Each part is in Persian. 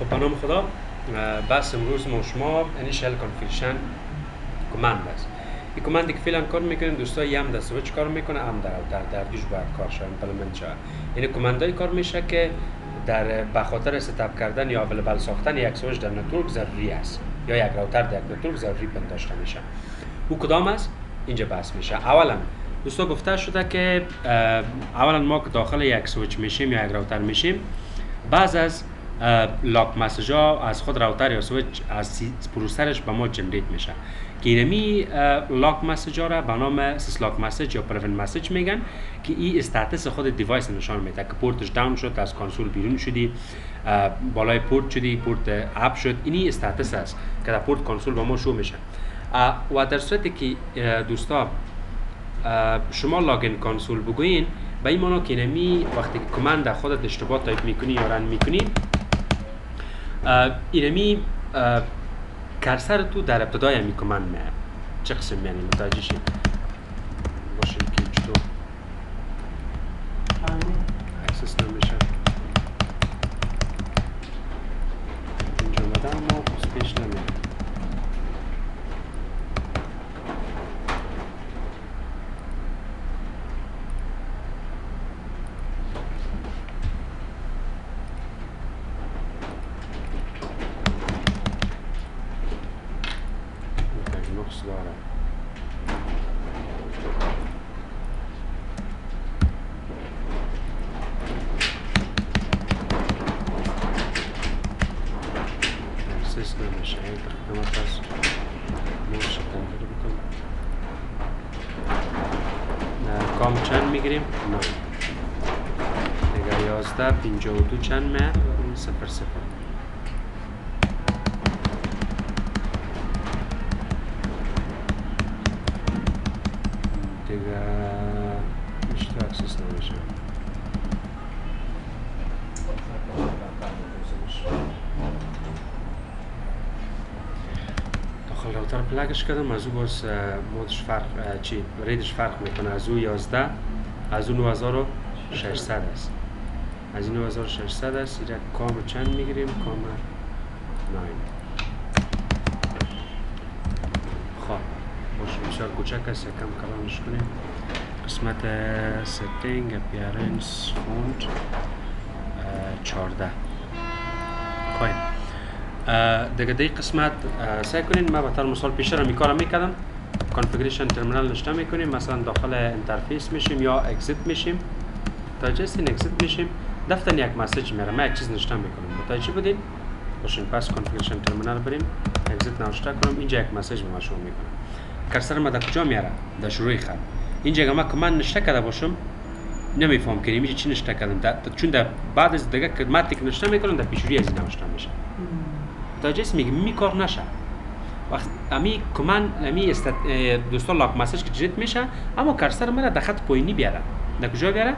خب به نام خدا. بس امروز ما شما initial configuration command است. این کماندی که فعلا کار میکنیم دوستای هم در سویچ کار میکنه هم در اوتر در دوش باید کار شد implement شود. این کماندای کار میشه که در به خاطر ستاپ کردن یا اویلیبل ساختن یک سویچ در نتورک ضروری است یا یک راوتر در یک نتورک ضروری پنداشته میشه. او کدام است؟ اینجا بحث میشه. اولا دوستا گفته شده که اولا ما که داخل یک سویچ میشیم یا یک راوتر میشیم، بعض از لاک مسیج ها از خود راوتر یا سویچ از پروسرش به ما جنریت میشه که اینمی لاک مسیج ها را به نام سیسلاک مسیج یا پریونت مسیج میگن که این استاتس خود دیوایس نشان میده که پورتش داون شد، از کنسول بیرون شدی، بالای پورت شدی، پورت اپ شد. اینی استاتس است که در پورت کنسول به ما شو میشه. و در صورتی که دوستا شما لاگین کنسول بگوین به این معنی که اینمی وقتی که کماند خودت اشتباه تایپ میکنی یا رن میکنی، اینمی کرسر تو در ابتدای همی کماند میاد. چه قسم یعنی متوجه شید؟ باشیم که چطور اکسس نمیشه اینجا مدام ما پیش نمیاد. کام چند میگیریم؟ نه دیگه 11 52 چند میه؟ 0 0 دیگه میشه اکسس نمیشه. داخل راوتر پلاگش کردم، از او باز مودش فرق ریدش فرق میکنه. از او 11 از او 9600 است. از این 9600 است. اینجا کام چند میگیریم؟ کام 9. خب باشه بسیار کوچک است، یکم کلانش کنیم. قسمت ستینگ اپیرنس فونت 14. خواهیم دیگه دی قسمت سعی کنین. ما به طور مثال پیش رو میکارم میکردم کانفیگریشن ترمینال نشته میکنیم، مثلا داخل انترفیس میشیم یا اگزیت میشیم. متوجه هستین؟ اگزیت میشیم دفتر یک مسیج میاره، ما یک چیز نشته میکنیم. متوجه بودین؟ باشین پس کانفیگریشن ترمینال بریم، اگزیت نوشته کنم، اینجا یک مسیج به ما شروع میکنه. کرسر ما در کجا میاره؟ در شروع خط. اینجا اگه ما کامند نشته کرده باشم نمیفهم که اینجا چی نشته کردم، چون در بعد از دیگه کلماتی که نشته میکنم در پیشوری از این نوشته میشه. متوجه است؟ میگه می کار نشه. وقت امی کماند امی دوستا لاک مسیج که جنریت میشه، اما کرسر مرا در خط پایینی بیاره. در کجا بیاره؟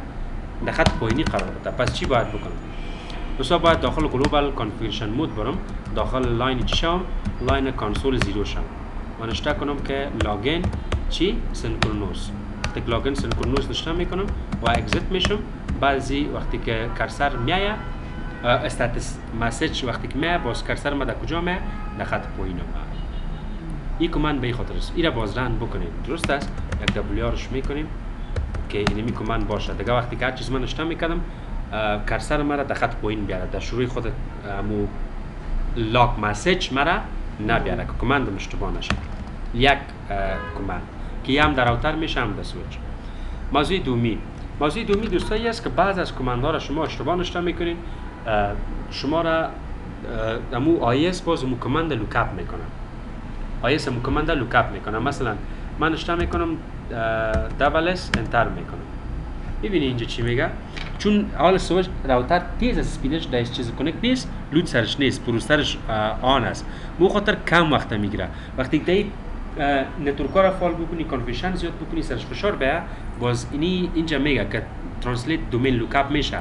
در خط پایینی قرار بده. پس چی باید بکنم؟ دوستا باید داخل گلوبال کانفیگریشن مود برم، داخل لاین چی شم؟ لاین کنسول 0 شم و نشته کنم که لاگین چی؟ سینکرونوس. وقتی لاگین سینکرونوس نشته میکنم و اگزیت میشم. بعضی وقتی که کرسر میایه استاتس مسیج وقتی که میایه باز کرسر ما در کجا میایه؟ در خط پایین. این کماند به این خاطر است. این را باز رن بکنید. درست است؟ یک دبلیارش میکنیم که اینمی کماند باشه. دیگه وقتی که هر چیز من نشته میکردم کرسر مرا در خط پایین بیاره، در شروع خود امو لاک مسیج مرا نبیاره که کماند اشتباه نشه. یک کماند که هم در راوتر میشه هم در سویچ. موضوع دومی دوستایی است که بعض از کماندها را شما اشتباه نشته میکنین، شما را امو آیس باز امو کماند لوکاپ میکنه. آیس امو کماند لوکاپ میکنه. مثلا من نشته میکنم دبلس انتر میکنم. ببینید اینجا چی میگه؟ چون حال سویچ راوتر تیز از سپیدش در چیز کانکت نیست، لود سرش نیست، پروسرش آن است. به خاطر کم وقت میگیره. وقتی که نتورک را فعال بکنی، کانفیگریشن زیاد بکنی، سرش فشار بیاد، باز اینجا میگه که ترنسلیت دومین لوکاپ میشه.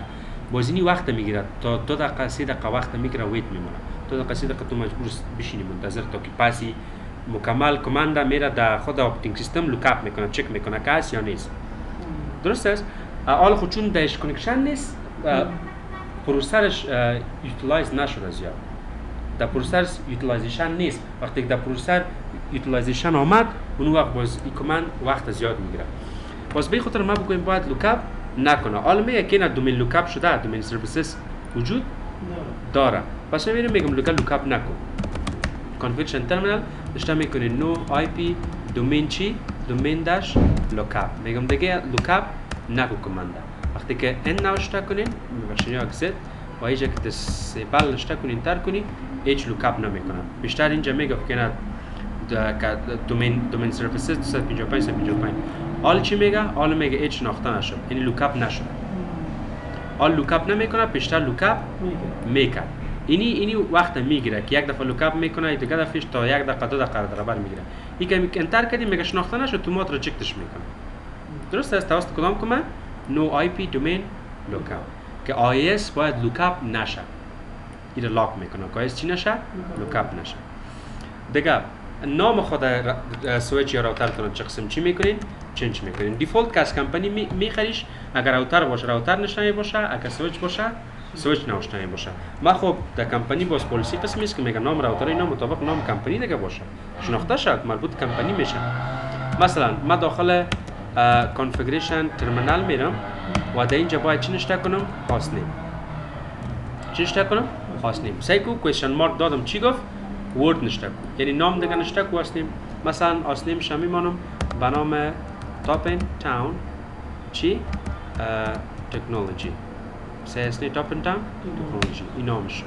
باز اینی وقت میگیره تا 2 دقیقه 3 دقیقه وقت میگیره، ویت میمونه. 2 دقیقه 3 دقیقه تو مجبور بشینی منتظر تا که پاسی مکمل کماند میره در خود اپراتینگ سیستم لوکاپ میکنه، چک میکنه که هست یا نیست. درست است؟ حالا خود چون داش کانکشن نیست، پروسرش یوتیلایز نشده زیاد. در پروسر یوتیلایزیشن نیست. وقتی که در پروسر یوتیلایزیشن آمد اون وقت باز این کمند وقت زیاد میگیره. باز به خاطر ما بگویم باید لوکاپ نکنه. حالا میگه که نه دومین لوکاپ شده، دومین سرویسز وجود داره. پس من میگم لوکاپ نکن. کانفیگریشن ترمینال داشته میکنی نو آی پی دومین چی؟ دومین داش لوکاپ. میگم دیگه لوکاپ نکن کمانده. وقتی که این نوشته کنین میبخشین یا اکسید و اینجا که سیبل نوشته کنین تر کنین هیچ لوکاپ نمیکنن. بیشتر اینجا میگه که نه دومین سرویسز 255 255. حال چی میگه؟ حال میگه هیچ ناخته نشد. یعنی لوکاپ نشد. حال لوکاپ نمیکنه، بیشتر لوکاپ میکنه. اینی وقت میگیره که یک دفعه لوکاپ میکنه، دیگه دفعهش تا یک دقیقه دو دقیقه در بر میگیره. این که انتر کردیم میگه شناخته نشد تو مات ریجکتش میکنه. درست است؟ توسط کدام کمند؟ نو آی پی دومین لوکاپ که آی اس باید لوکاپ نشه. این لاک میکنه که آی اس چی نشه؟ لوکاپ نشه. دیگه نام خود سویچ یا راوترتون چه قسم چی میکنین؟ چنج میکنین. دیفالت که از کمپانی میخریش، اگر راوتر باشه راوتر نشنایی باشه، اگر سویچ باشه سویچ نشنایی باشه. ما خب در کمپانی باز پالیسی قسمی است که میگه نام راوتر اینا مطابق نام کمپانی دیگه باشه، شناخته شد، مربوط کمپانی میشه. مثلا ما داخل کانفیگریشن ترمینال میرم و در اینجا باید چی نشته کنم؟ هاست نیم. چی نشته کنم؟ هاست نیم. سایکو کوئسچن مارک دادم چی گفت؟ ورد نشته کنم. یعنی نام دیگه نشته کنم هاست نیم. مثلا هاست نیم شما میمانم به نام تاپن تاون چی؟ تکنولوژی. سیاسنی تاپن تاون تکنولوژی. این نامش.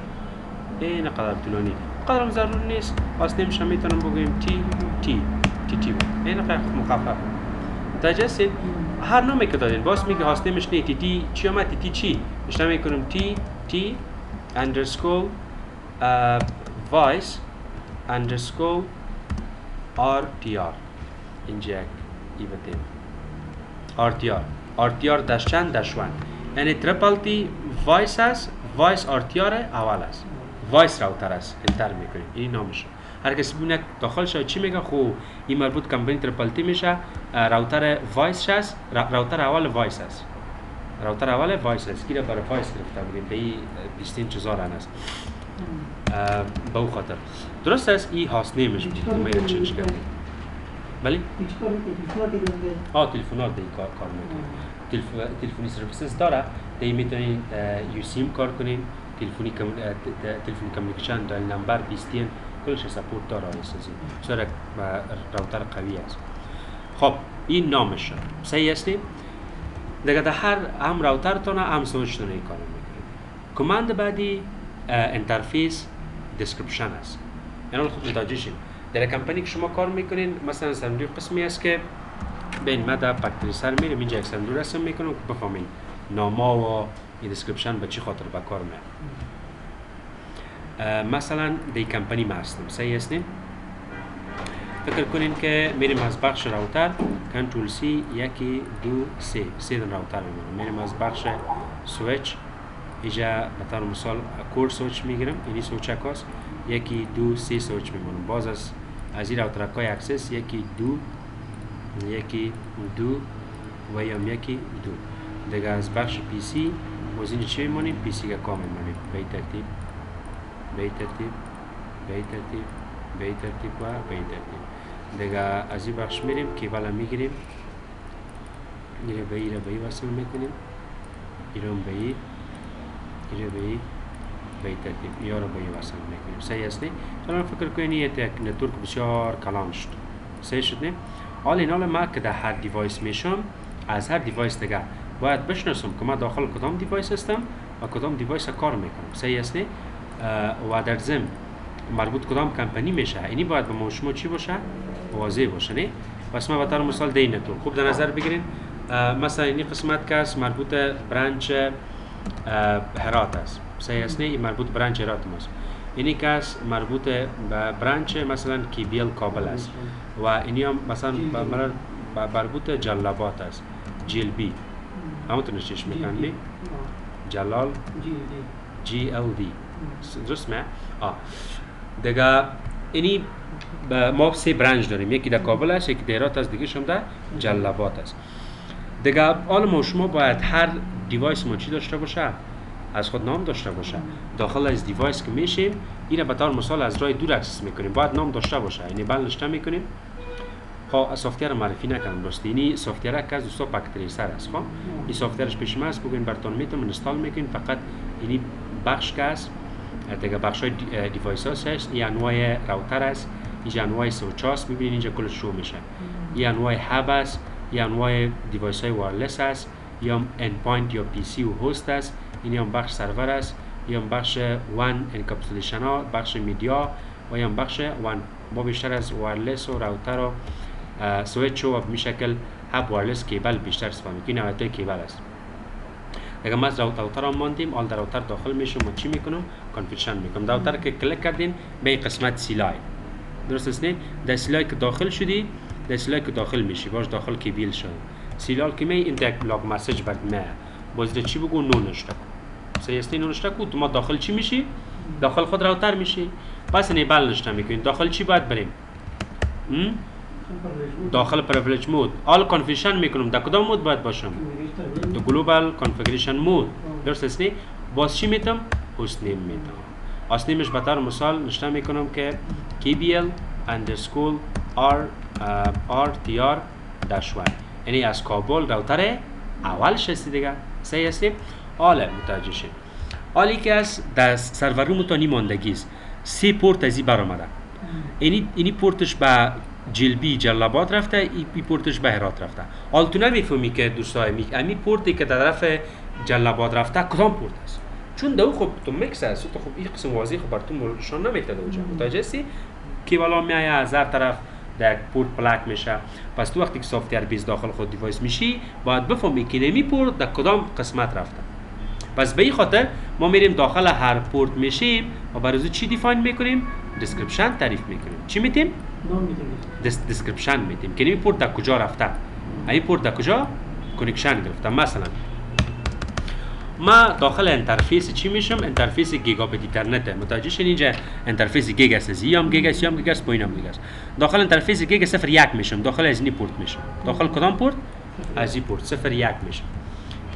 این قدر طولانی. قدرم ضرور نیست. هاست نیم شما میتونم بگویم تی بود. این خیلی مخفف. متوجه هر نامی که دادین باز میگه هاست نیمش نه تی چی اومد تی چی اشتباه میکنم تی اندرسکور وایس اندرسکور RTR اینجا ایبته RTR داش چند داش وان یعنی تریپل تی وایس است وایس RTR اول است وایس راوتر است انتر میکنیم این نامشه. هر کسی ببینه داخل شد چی میگه خو این مربوط کمپانی تریپل تی میشه راوتر وایس است راوتر اول وایس است راوتر اول وایس است کی را برای وایس گرفته بودیم به این 25000 است به او خاطر درست است این هاست نیمش میره چنج کردیم ولی تلفنات دی کار میکنه تلفنی سرویسز داره دی میتونین یو سیم کار کنین تلفنی کامیونیکیشن دایل نمبر 20 کلش سپورت داره اساسی چرا راوتر قوی است. خب این نامشه صحیح است. دیگه در هر هم راوترتون هم سویچتون این کار میکنید. کماند بعدی اینترفیس دیسکریپشن است. اینا خود متوجه شین. در کمپانی که شما کار میکنین مثلا صندوق قسمی است که بین ما در پکتری سر میریم اینجا یک صندوق رسم میکنم که بفهمین ناما و این دیسکریپشن به چی خاطر به کار میاد. مثلا دی کمپانی ما هستم صحیح هستیم. فکر کنین که میریم از بخش راوتر کنترل سی یکی دو سه دن راوتر میریم از بخش سویچ اینجا مثلا مثال کور سویچ میگیرم اینی سویچ اکاس یکی دو سه سویچ میمونم باز از این راوتر اکای اکسس یکی دو و یم یکی دو دیگه از بخش پی سی وزین چی میمونیم پی سی که کامل میمونیم به ترتیب و به این ترتیب دیگه از این بخش میریم کیبل میگیریم ایره به ای وصل میکنیم ایره به ای به این ترتیب یا رو به ای وصل میکنیم صحیح است نه؟ حالا فکر کنید یک نتورک بسیار کلان شد صحیح شد نه؟ حالا این حالا ما که در هر دیوایس میشم از هر دیوایس دیگه باید بشناسم که ما داخل کدام دیوایس هستم و کدام دیوایس کار میکنم صحیح است نه؟ و در ضمن مربوط کدام کمپانی میشه اینی باید به ما شما چی باشه واضح باشه نه پس ما به طور مثال دی نتورک خوب در نظر بگیرید مثلا این قسمت که مربوط برانچ هرات است صحیح است نه این مربوط برانچ هرات است اینی که مربوط به برانچ مثلا کیبیل کابل است و اینی هم مثلا مربوط جلابات است جیل بی همونطور چشم میکنی جلال GLD درست نه؟ دیگه اینی ما سه برانچ داریم یکی در کابل است یکی در هرات است دیگه شما در جلابات است دیگه حالا ما شما باید هر دیوایس ما چی داشته باشه از خود نام داشته باشه. داخل از دیوایس که میشیم این به طور مثال از راه دور اکسس میکنیم، باید نام داشته باشه. یعنی بل نشته میکنیم. خب سافتور معرفی نکردم درسته. اینی سافتور که از دوستا پک تریسر است. خب این سافتورش پیش ما است، بگین براتون میتونم اینستال میکنین. فقط اینی بخش که است دیگه بخش های دیوایس هست. این انواع راوتر است، اینجا انواع سویچ است. میبینید اینجا کلش شو میشه. این انواع هاب است، این انواع دیوایس های وایرلس است، یا اند یا پی سی و هاست است. این هم بخش سرور است، یا بخش وان انکپسولیشن ها، بخش میدیا و یا بخش وان. ما بیشتر از وایرلس و راوتر و سویچ و به شکل هاب وایرلس کیبل بیشتر استفاده میکنیم. نوعیت کیبل است. اگر ما از راوتر هم ماندیم، آل در راوتر داخل میشم و چی میکنم؟ کانفیگریشن میکنم. راوتر که کلیک کردین به این قسمت سیلای، درست است نه؟ در سیلای که داخل شدی، در سیلای که داخل میشی باش داخل کیبل شد. سیلال که می این یک لاگ مسیج برد ما باز چی بگو نونشتا سیاستی نونشتا کو تو ما داخل چی میشی؟ داخل خود راوتر میشی. پس نه بل نشتا میکنین. داخل چی باید بریم؟ داخل پریویلیج مود. آل کانفیگریشن میکنم. در کدام مود باید باشم؟ دو گلوبال کانفیگریشن مود. درست است نه؟ باز چی میتم؟ هاست نیم میتم. هاست نیمش به طور مثال نشتا میکنم که KBL_RTR-1. یعنی از کابل راوتر اولش هستی دیگه. صحیح هستی؟ آله متوجه شید. آلی که از در سرور روم تا ماندگی است. 3 پورت از این برآمده. اینی پورتش به جلبی جلابات رفته، این پورتش به هرات رفته. حال تو نمیفهمی که دوستای امی پورتی که در طرف جلابات رفته کدام پورت است. چون دو خب تو میکس است، تو خب این قسم واضح خب براتون نشان نمیده اونجا. متوجه هستی؟ که والا میای از هر طرف در پورت پلاک میشه. پس تو وقتی که سافتور بیس داخل خود دیوایس میشی باید بفهمی که نمی پورت در کدام قسمت رفته. پس به این خاطر ما میریم داخل هر پورت میشیم و برای چی دیفاین میکنیم؟ دیسکریپشن تعریف میکنیم. چی میتیم؟ دیسکریپشن میتیم که این پورت در کجا رفته، این پورت در کجا کانکشن گرفته. مثلا ما داخل انترفیس چی میشم؟ انترفیس گیگابیت اینترنت. متوجه شین اینجا انترفیس گیگ است، یام گیگ است، یام گیگ است، پایینم گیگ است. داخل انترفیس گیگ 01 میشم، داخل از این پورت میشم. داخل کدام پورت؟ از این پورت 01 میشم.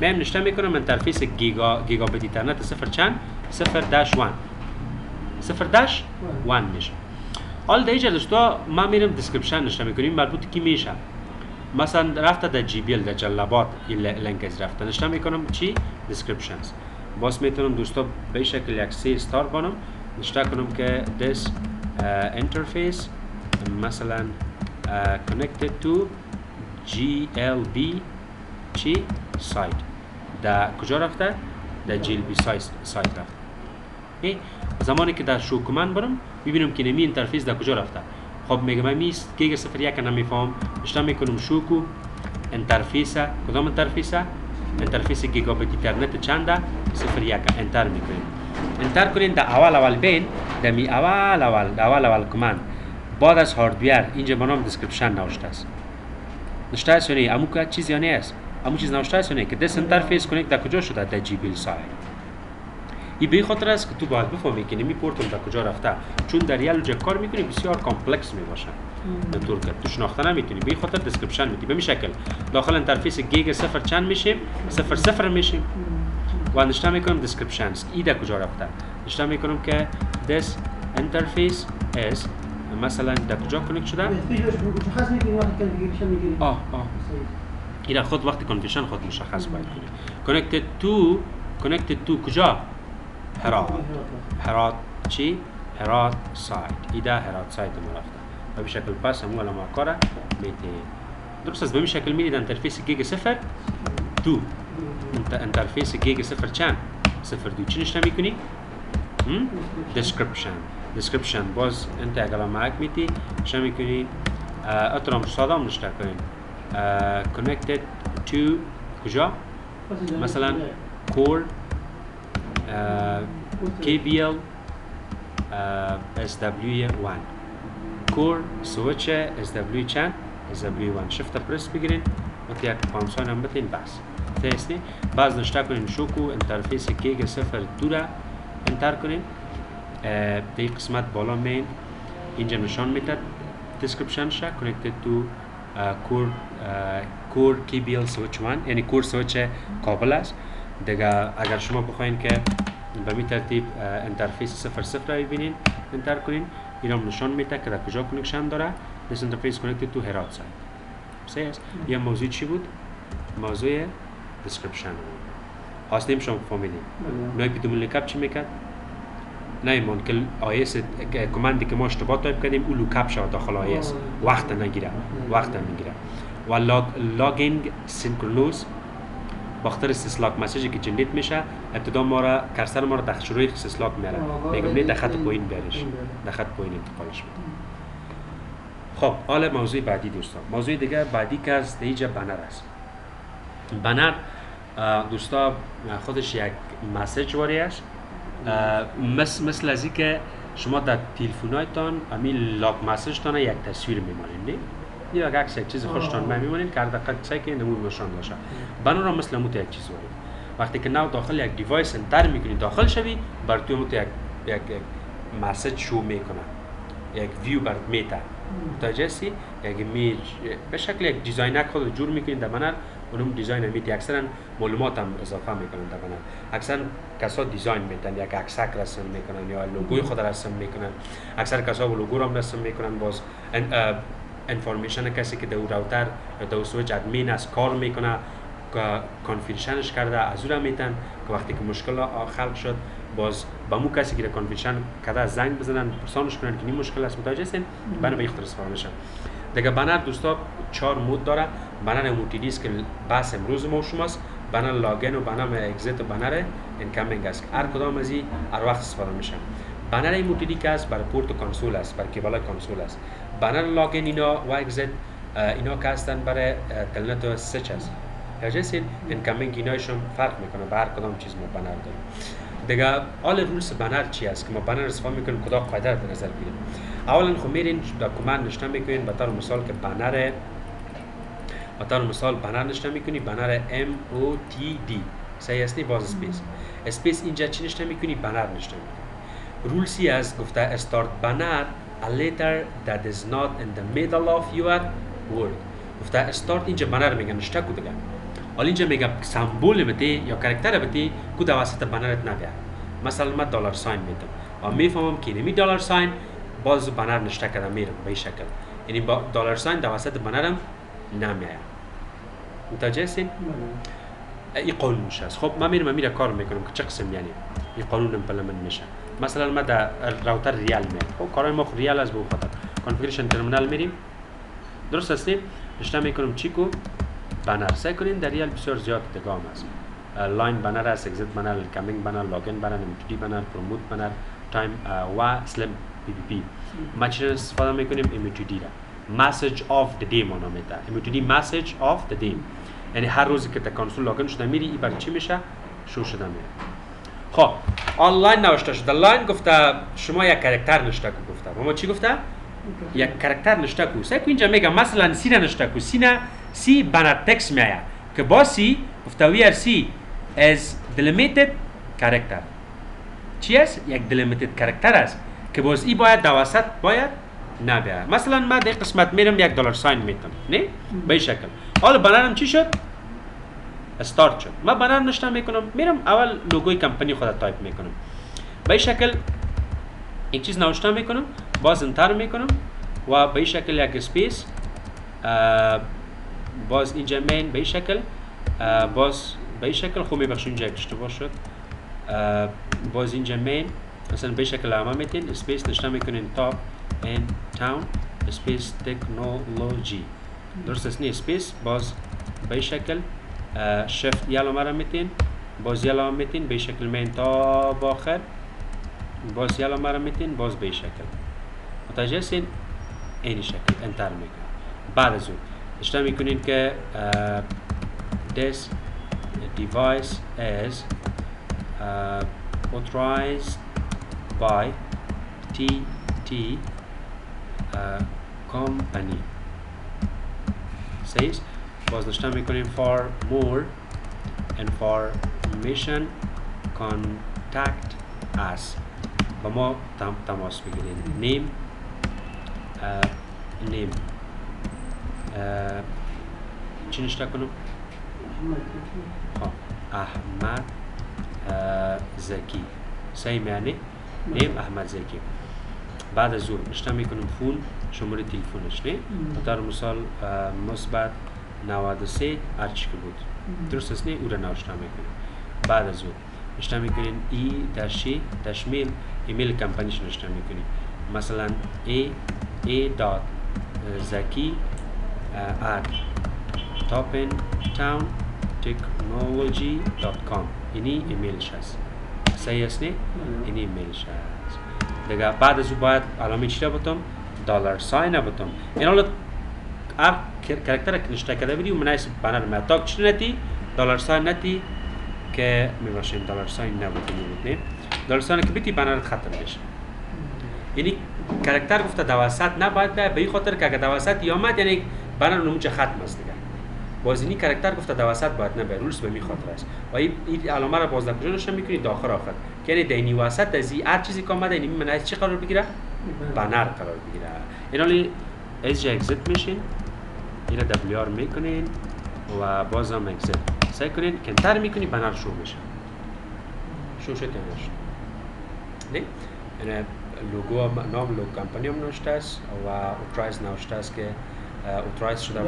من نشته میکنم انترفیس گیگابیت اینترنت 0 چند 0-1 0-1 میشه. حال دیگه دوستا ما میرم دیسکریپشن نشته میکنیم مربوط کی میشه. مثلا رفته در جی بی ال در جلابات لینک از رفته نشته میکنم چی؟ دیسکریپشنز. باز میتونم دوستا به شکل یک 3 استار کنم نشته کنم که this interface مثلا connected to GLB چی؟ سایت. در کجا رفته؟ در GLB سایت رفته. زمانی که در شو کمان برم ببینم که نمی اینترفیس در کجا رفته. خب میگم میست گیگ 01 نمیفهم نشته میکنم شو کو انترفیس کدام انترفیس؟ انترفیس گیگابیت اینترنت چنده؟ 01 انتر میکنیم. انتر کنین در اول بین در می اول کمان بعد از هاردویر اینجا به نام دیسکریپشن نوشته است. نوشته است یعنی امو که چیز یعنی است. امو چیز نوشته است یعنی که دس انترفیس کانکت در کجا شده؟ در جی بی ال سایت. این به خاطر است که تو باید بفهمی که نمی پورتم در کجا رفته، چون در ریال جو کار میکنی بسیار کامپلکس میباشه. اینطور که تو شناخته نمیتونی. به خاطر دیسکریپشن میدی. به این شکل داخل انترفیس گیگ 0 چند میشیم؟ 00 میشیم. و نشته میکنم دیسکریپشنز. این در کجا رفته؟ نشته میکنم که this interface is مثلا در کجا کانکت شده؟ مشخص میکنی وقتی کانفیگریشن میگیری. این خود وقتی کانفیگریشن خود مشخص باید کنی. connected to کجا؟ هرات چی؟ هرات سایت. ایده هرات سایت ما رفته. به شکل پس همون الان ما کاره میتیم. درست است. به این شکل میدید انترفیس گیگ 02 انترفیس گیگ 0 چند 02 چی نشته میکنی؟ description باز انت اگر معک میتی نشته میکنی اترام سادام نشته کنیم connected to کجا؟ مثلا core KBL SW1 core switch SW چند SW1 شفت پرس بگیرین وقتی یک پامسان هم بتین بس تستی باز نشته کنین شوکو انترفیس گیگ 02 را انتر کنین. دی قسمت بالا مین اینجا نشان میده description شا connected to core KBL switch 1 یعنی core switch کابل است. دیگه اگر شما بخواین که به می ترتیب انترفیس 00 را ببینین انتر کنین، این هم نشان میده که در کجا کنکشن داره. This interface connected to Herat site. صحیح است. یه موضوع چی بود؟ موضوع description بود. هستیم شما فهمیدین. نوعی بدون لوکاپ چی میکرد؟ نه من که آیس کماندی که ما اشتباه تایپ کردیم اون لوکاپ شود داخل آیس، وقت نگیره، وقت نمیگیره. و لاگینگ سینکرونوز باختر سیسلاک مسیجی که جنریت میشه، ابتدا ما را کرسر ما را در شروع سیسلاک میاره، میگم نه در خط پایین بیارش، در خط پایین انتقالش میده. خب حالا موضوع بعدی دوستان، موضوع دیگه بعدی که از دیجا بنر است. بنر دوستا خودش یک مسیج واری است، مثل ازی که شما در تلفن‌هایتان همین لاک مسیجتان یک تصویر میمانید، نه؟ یا یک عکس یک چیز خوشتان میمونید که دقیقاً سعی کنید نمود نشان باشه. بنر هم مثل موت یک چیز واری. وقتی که نو داخل یک دیوایس انتر میکنید داخل شوی، بر تو موت یک مسیج شو میکنه، یک ویو برات میته. متوجه هستی؟ یک ایمیج به شکل یک دیزاین خود جور میکنید در بنر، اونم دیزاین میتی. اکثرا معلومات هم اضافه میکنن در بنر. اکثر کسا دیزاین میتن، یک عکسک رسم میکنن یا لوگوی خود رسم میکنن. اکثر کسا و لوگو هم رسم میکنن. باز انفورمیشن کسی که در راوتر یا در سویچ ادمین از کار میکنه کانفیگریشنش کرده از اون میتن که وقتی که مشکل خلق شد باز با مو کسی که کانفیگریشن کرده زنگ بزنن پرسانش کنن که این مشکل است. متوجه هستین؟ بنا به اختلاف میشن. دیگه بنر دوستا 4 مود داره. بنر موتیدی است که بحث امروز ما و شماست. بنر لاگین و بنر اگزیت و بنر اینکامینگ است. هر کدام از این هر وقت استفاده میشن. بنر موتیدی که است برای پورت کنسول است، برای کیبل کنسول است. بنر لاگین اینا و اگزیت اینا که هستن برای تلنت و سچ است. هرچند اینکامینگ اینایشون فرق میکنه، به هر کدام چیز ما بنر داریم. دیگه آل رولز بنر چی است که ما بنر استفاده میکنیم کدام قاعده در نظر بگیریم. اولا خب میرین داکومنت نشته میکنین به طور مثال که بنر نشته میکنی بنر MOTD صحیح است. باز اسپیس اینجا چی نشته میکنی؟ بنر نشته میکنی. رولسی از گفته استارت بنر a letter that is not in the middle of your word. گفته استارت اینجا بنر میگن نشته کو دیگه. حالا اینجا میگم سمبول بده یا کاراکتر بده کو در وسط بنرت نبیه. مثلا من دلار ساین میدم و میفهمم که نمی دلار ساین باز بنر نشته کرده میرم به این شکل، یعنی با دلار ساین در وسط بنرم نمیه. متوجه هستین؟ این قانونش هست. خب من میرم کار میکنم که چه قسم یعنی این قانون امپلمنت میشه. مثلا ما در راوتر ریال میرم، خب کارای ما ریال از به خاطر کانفیگریشن ترمینال میریم، درست هستیم؟ نشته میکنم چیکو بنر سعی کنین در ریال بسیار زیاد دیگه هم هست. لاین بنر است، اگزیت بنر، کامینگ بنر، لاگین بنر، MTD بنر، پروموت بنر، تایم و سلم PPP. ما چی استفاده میکنیم؟ MTD را مسیج آف د دی مانا میده. MTD مسیج آف د دی، یعنی هر روزی که تا کنسول لاگین شده میری این برای چی میشه؟ شو شده میره. خب آنلاین نوشته شده. لاین گفته شما یک کاراکتر نشته کو گفته. ما چی گفته؟ یک کاراکتر نشته کو. سعی کن اینجا میگم مثلا سی نشته کو. سی بنر تکس میایه که با سی گفته وی ار سی از delimited character. چی است؟ یک delimited character است که باز ای باید در وسط باید نبیه. مثلا من در قسمت میرم یک دلار ساین میتم، نه؟ به این شکل. حالا بنرم چی شد؟ استارت شد. من بنر نشته میکنم، میرم اول لوگوی کمپانی خود تایپ میکنم. به این شکل این چیز نوشته میکنم، باز انتر میکنم و به این شکل یک اسپیس باز اینجا مین به این شکل باز به این شکل خوب میبخشید اینجا اشتباه شد. باز اینجا مین مثلا به این شکل همه میتین اسپیس نشته میکنین تاپ این تاون اسپیس تکنولوژی، درست است؟ نه اسپیس باز به این شکل شفت یالا مرا میتین باز یالا میتین به این شکل مین تا با آخر باز یالا مرا میتین باز به این شکل. متوجه هستین؟ این شکل انتر میکنین. بعد از اون نشته میکنین که this device is authorized by TT company. says باز نشته میکنیم for more information contact us. با ما تماس بگیرید. name چی نشته کنم؟ احمد زکی سیم یعنی نیم احمد زکی. بعد از اون نشته میکنم فون شماره تلفنش نه در مثال مثبت 93 هرچی که بود درست است نه او را نوشته میکنیم. بعد از اون نشته میکنین ای داشی تشمیل ایمیل کمپانیش نشته میکنیم مثلا a.zaki@topintown.technology.com اینی ایمیلش هست صحیح است نه اینی ایمیلش هست دیگه. بعد از اون باید علامه چی را بتم $ساین بتم این حالا هر کرکتر که نشته کرده بودی و مناسب بانر ما تاک چی نتی $ساین نتی که میباشیم $ساین نبودی نه $ساین که بیتی بانر ختم بشه. یعنی کرکتر گفته دواسط نباید به این خاطر که اگه دواسط آمد یعنی بانر نموچه ختم است دیگه. باز اینی کرکتر گفته دواسط باید نباید رولز به می خاطر است و این علامه را باز کجا نشون میکنی داخل آخر که یعنی دینی وسط از هر چیزی که اومده این مناسب چی قرار بگیره بانر قرار بگیره. این حالی از جا اگزیت میشین اینا WR میکنین و بازم اگزیت سعی کنین که انتر میکنی بانر شو میشه شو شد نمیشه نه. یعنی لوگو نام لوگو کمپانی هم نوشته است و اوترایز نوشته است که اوترایز شده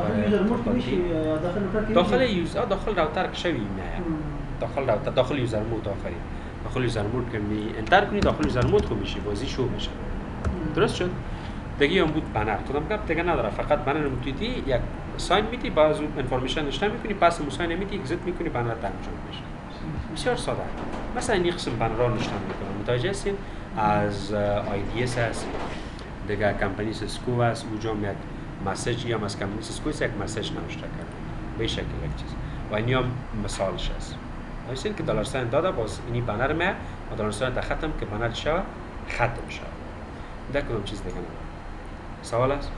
داخل یوزر داخل راوتر که شوی نه داخل یوزر مود آخری داخل یوزر مود که می انتر کنی داخل یوزر مود خو میشی بازی شو میشه. درست شد دیگه. هم بود بانر کدام کار دیگه نداره فقط بانر میتونی یک ساین میتی باز انفورمیشن نشته میکنی پس ساین میتی اگزیت میکنی بانر تموم میشه. بسیار ساده. مثلا این قسم بانر را نشته میکنم متوجه هستین از IDS هست دیگه کمپانی سیسکو است اونجا میاد مسیج یا از کمپانی سیسکو یک مسیج نوشته کرده به شکل یک چیز و اینی هم مثالش است. می‌بینید که $ساین داده باز اینی بانر میاد و $ساین ختم که بانر شود ختم شود. ده کدام چیز دیگه نه. سوال است؟